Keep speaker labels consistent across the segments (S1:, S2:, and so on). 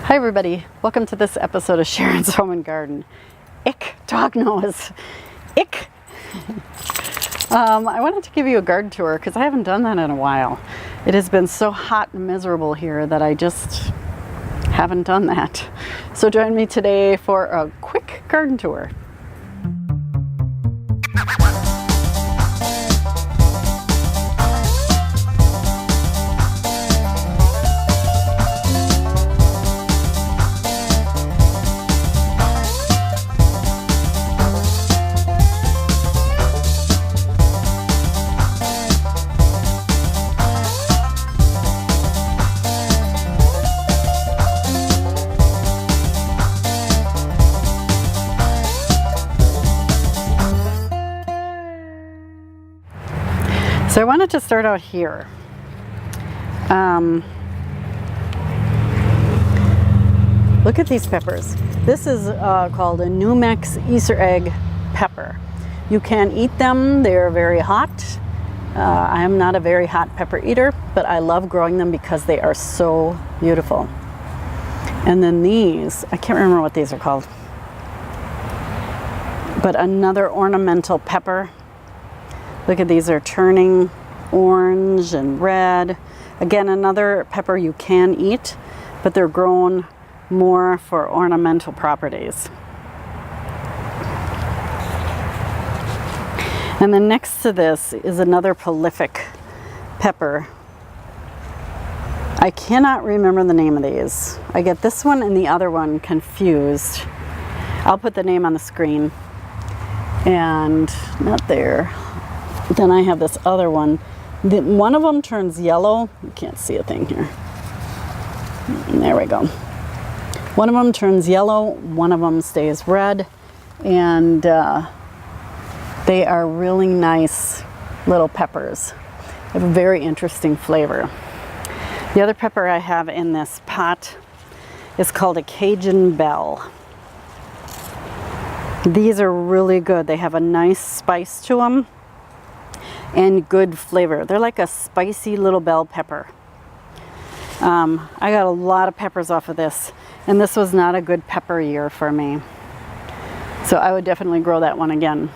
S1: Hi everybody, welcome to this episode of Sharon's Home and Garden. Ick, dog nose, ick. I wanted to give you a garden tour because I haven't done that in a while. It has been so hot and miserable here that I just haven't done that. So join me today for a quick garden tour. So I wanted to start out here. Look at these peppers. This is called a New Mex Easter egg pepper. You can eat them, they're very hot. I am not a very hot pepper eater, but I love growing them because they are so beautiful. And then these, I can't remember what these are called, but another ornamental pepper. Look at these, are turning orange and red. Again, another pepper you can eat, but they're grown more for ornamental properties. And then next to this is another prolific pepper. I cannot remember the name of these. I get this one and the other one confused. I'll put the name on the screen. And not there. Then I have this other one. One of them turns yellow. You can't see a thing here. There we go. One of them turns yellow, one of them stays red, and they are really nice little peppers. They have a very interesting flavor. The other pepper I have in this pot is called a Cajun Belle. These are really good. They have a nice spice to them and good flavor. They're like a spicy little bell pepper. I got a lot of peppers off of this, and this was not a good pepper year for me. So I would definitely grow that one again.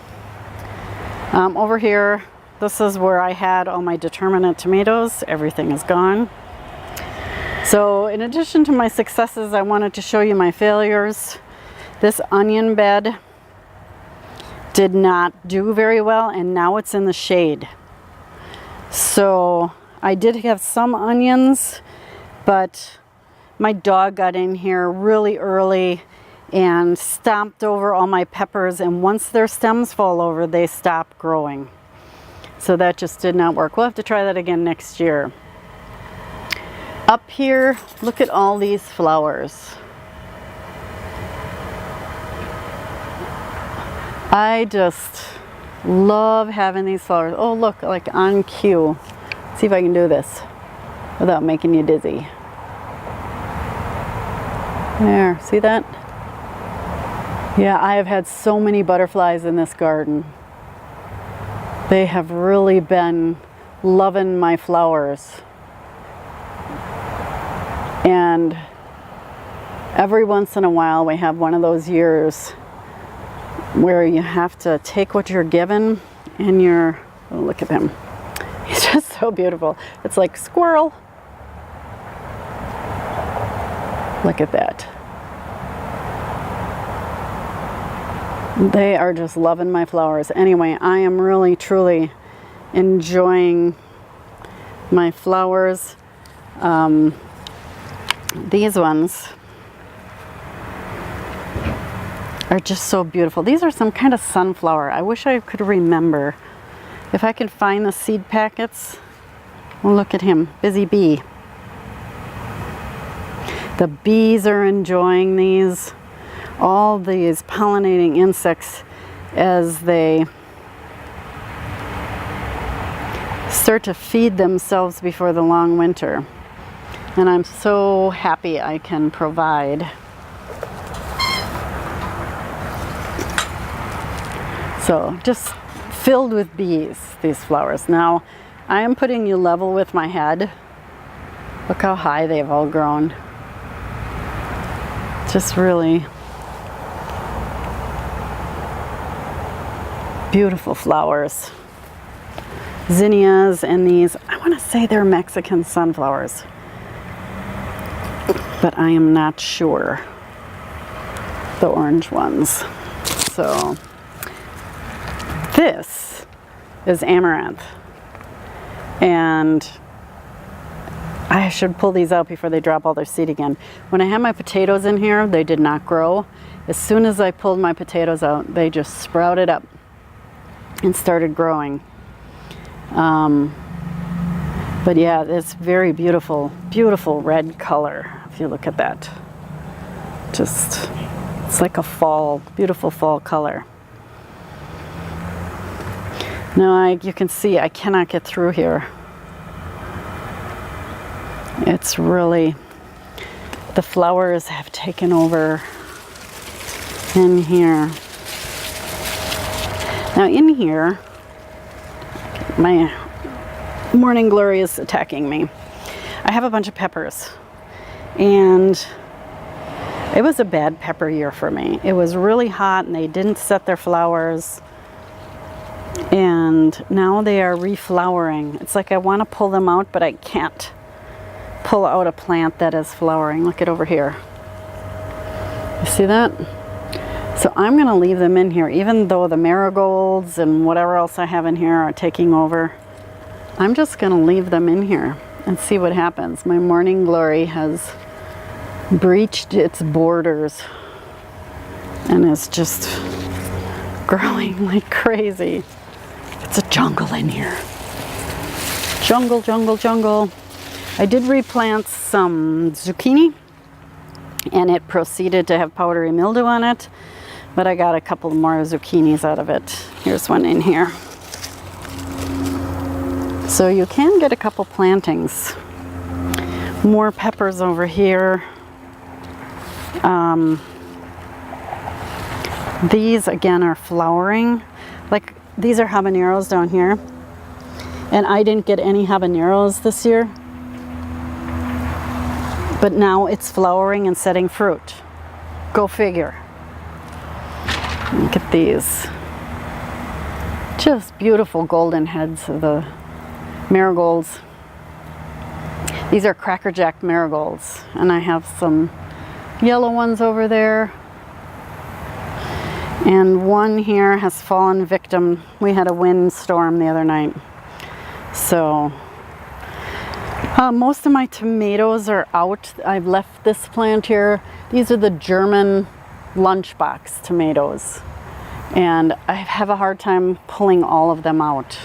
S1: Over here, this is where I had all my determinate tomatoes. Everything is gone. So in addition to my successes, I wanted to show you my failures. This onion bed did not do very well, and now it's in the shade. So I did have some onions, but my dog got in here really early and stomped over all my peppers, and once their stems fall over, they stop growing. So that just did not work. We'll have to try that again next year. Up here, look at all these flowers. I just love having these flowers. Oh, look, like on cue. See if I can do this without making you dizzy. There, see that? Yeah, I have had so many butterflies in this garden. They have really been loving my flowers. And every once in a while we have one of those years where you have to take what you're given and you're, oh, look at him. He's just so beautiful. It's like squirrel. Look at that. They are just loving my flowers. Anyway, I am really, truly enjoying my flowers. These ones are just so beautiful. These are some kind of sunflower. I wish I could remember. If I can find the seed packets. Well, look at him, busy bee. The bees are enjoying these. All these pollinating insects as they start to feed themselves before the long winter. And I'm so happy I can provide. So just filled with bees, these flowers. Now, I am putting you level with my head. Look how high they've all grown. Just really beautiful flowers. Zinnias and these, I want to say they're Mexican sunflowers, but I am not sure. The orange ones. So this is amaranth, and I should pull these out before they drop all their seed again. When I had my potatoes in here, they did not grow. As soon as I pulled my potatoes out, they just sprouted up and started growing. But yeah, it's very beautiful, beautiful red color. If you look at that, just, it's like a fall, beautiful fall color. Now you can see I cannot get through here. It's really, the flowers have taken over in here. Now in here, my morning glory is attacking me. I have a bunch of peppers, and it was a bad pepper year for me. It was really hot and they didn't set their flowers, and now they are reflowering. It's like I want to pull them out, but I can't pull out a plant that is flowering. Look at over here. You see that? So I'm going to leave them in here, even though the marigolds and whatever else I have in here are taking over. I'm just going to leave them in here and see what happens. My morning glory has breached its borders and is just growing like crazy. It's a jungle in here. Jungle, jungle, jungle. I did replant some zucchini, and it proceeded to have powdery mildew on it, but I got a couple more zucchinis out of it. Here's one in here. So you can get a couple plantings. More peppers over here. These again are flowering. Like, these are habaneros down here, and I didn't get any habaneros this year, but now it's flowering and setting fruit. Go figure. Look at these. Just beautiful golden heads of the marigolds. These are crackerjack marigolds, and I have some yellow ones over there. And one here has fallen victim. We had a windstorm the other night. So most of my tomatoes are out. I've left this plant here. These are the German lunchbox tomatoes, and I have a hard time pulling all of them out.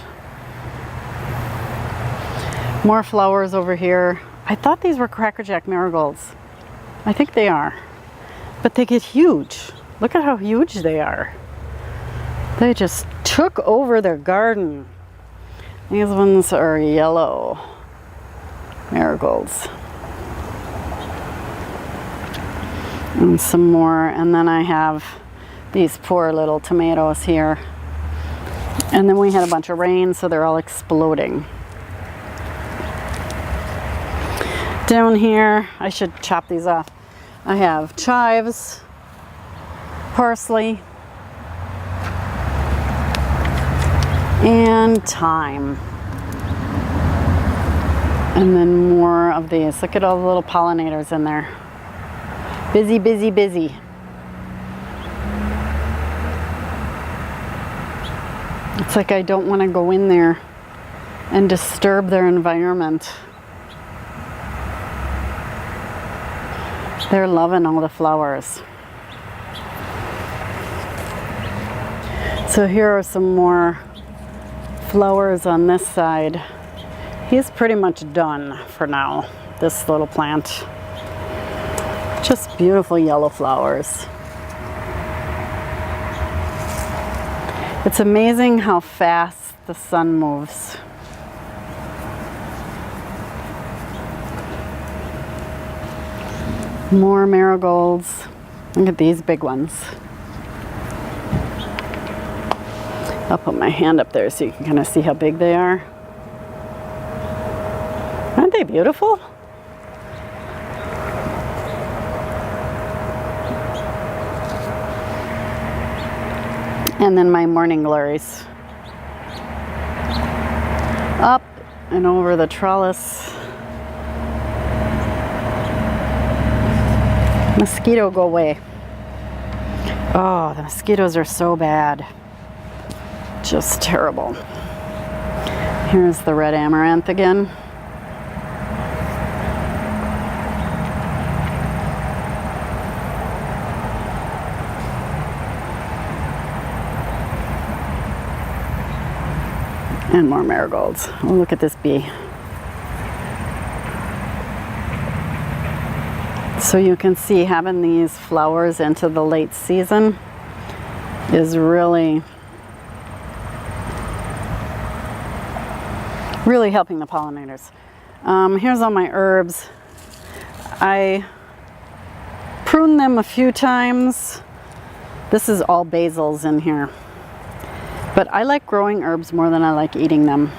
S1: More flowers over here. I thought these were crackerjack marigolds. I think they are, but they get huge. Look at how huge they are. They just took over their garden. These ones are yellow marigolds. And some more, and then I have these poor little tomatoes here. And then we had a bunch of rain, so they're all exploding. Down here, I should chop these off. I have chives, parsley, and thyme. And then more of these. Look at all the little pollinators in there. Busy, busy, busy. It's like I don't want to go in there and disturb their environment. They're loving all the flowers. So here are some more flowers on this side. He's pretty much done for now, this little plant. Just beautiful yellow flowers. It's amazing how fast the sun moves. More marigolds. Look at these big ones. I'll put my hand up there so you can kind of see how big they are. Aren't they beautiful? And then my morning glories. Up and over the trellis. Mosquito, go away. Oh, the mosquitoes are so bad. Just terrible. Here's the red amaranth again. And more marigolds. Oh, look at this bee. So you can see having these flowers into the late season is really helping the pollinators. Here's all my herbs. I pruned them a few times. This is all basils in here. But I like growing herbs more than I like eating them.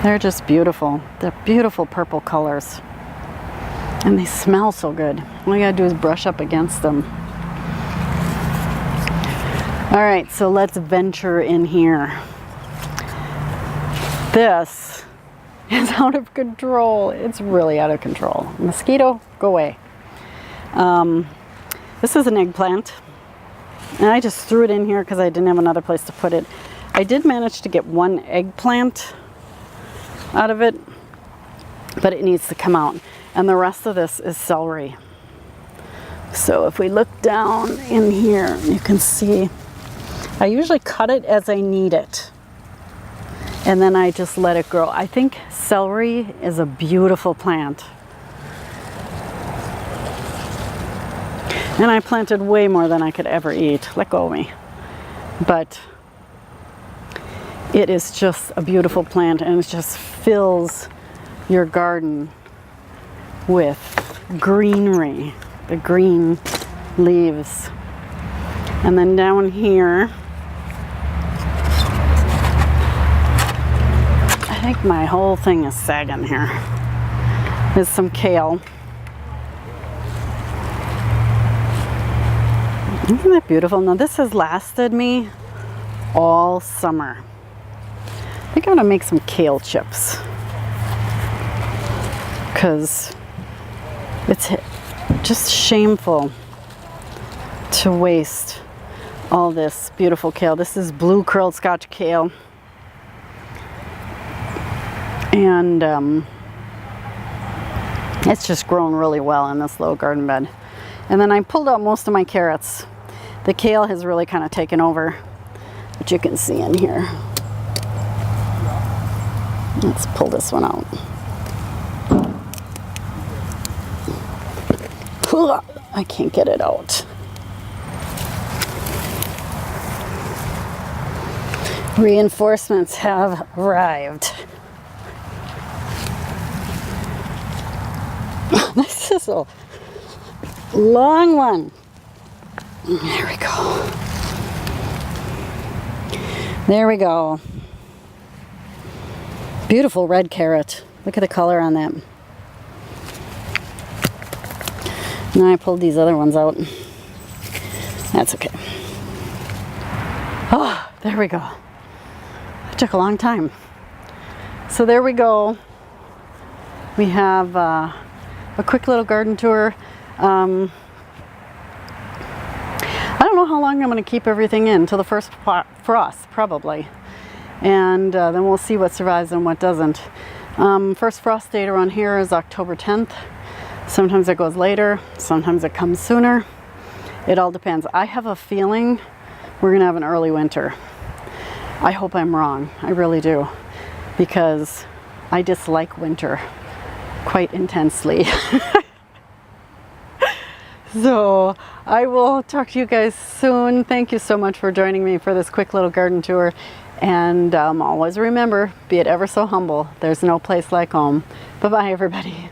S1: They're just beautiful. They're beautiful purple colors. And they smell so good. All you gotta do is brush up against them. All right, so let's venture in here. This is out of control. It's really out of control. Mosquito, go away. This is an eggplant. And I just threw it in here because I didn't have another place to put it. I did manage to get one eggplant out of it, but it needs to come out. And the rest of this is celery. So if we look down in here, you can see I usually cut it as I need it. And then I just let it grow. I think celery is a beautiful plant. And I planted way more than I could ever eat. Let go of me. But it is just a beautiful plant, and it just fills your garden with greenery, the green leaves. And then down here, I think my whole thing is sagging here. There's some kale. Isn't that beautiful? Now this has lasted me all summer. I think I'm gonna make some kale chips because it's just shameful to waste all this beautiful kale. This is blue curled Scotch kale. And it's just grown really well in this little garden bed. And then I pulled out most of my carrots. The kale has really kind of taken over, which you can see in here. Let's pull this one out. I can't get it out. Reinforcements have arrived. This is a long one. There we go. There we go. Beautiful red carrot. Look at the color on that. Now I pulled these other ones out. That's okay. Oh, there we go. It took a long time. So there we go. We have a quick little garden tour. I don't know how long I'm going to keep everything in till the first frost, probably. And then we'll see what survives and what doesn't. First frost date around here is October 10th. Sometimes it goes later, sometimes it comes sooner. It all depends. I have a feeling we're gonna have an early winter. I hope I'm wrong, I really do, because I dislike winter quite intensely. So I will talk to you guys soon. Thank you so much for joining me for this quick little garden tour. And always remember, be it ever so humble, there's no place like home. Bye-bye, everybody.